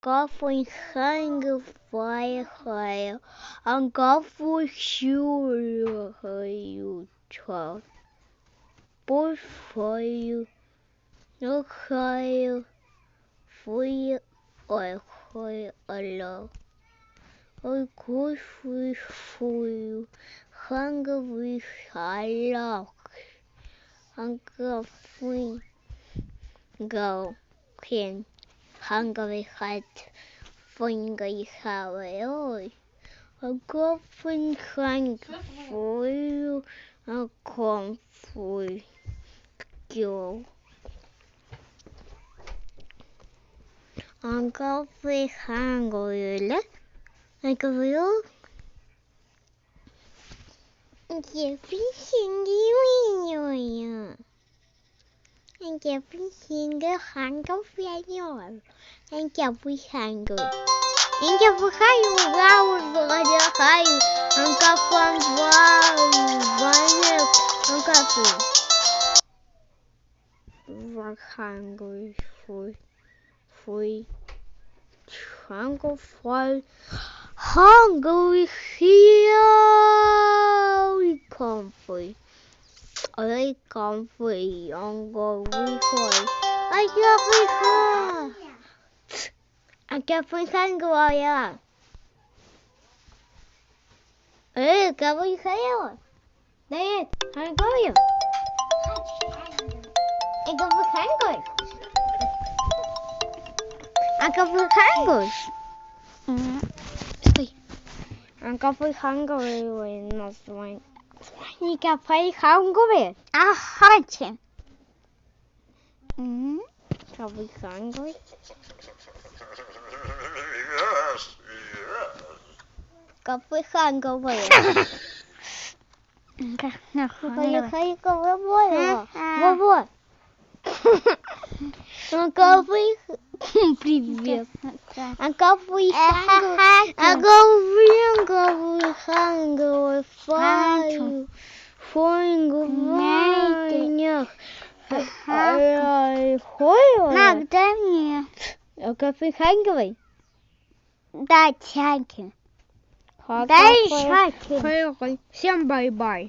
Koffing hunger fire, and coffee sure you child. Push for you, no higher for you or higher alone. I push for you, hunger with high luck, and coffee go can. Hungry heart, finger hungry. A coffin hang for you, a comfort you. A coffee hungry, like a real. Everything you and everything hunger for you. And every hunger. And every high wow, high, and coffin and coffee. We're hungry for hunger for hungry here we come for. I come for younger we for. I can't find hunger, yeah. Hey, come on, here. There, I'm going. I got the hunger. I got the hunger. I got the hunger when not one. You can play hunger. I heard him. Got the hunger. Yes. Coffee hunger. What? Coffee. Привет. А кофе hunger. А кофе hunger. Fire. Мам, дай мне. А кофе hunger. Дай чайки. Дай чайки. Всем бай-бай.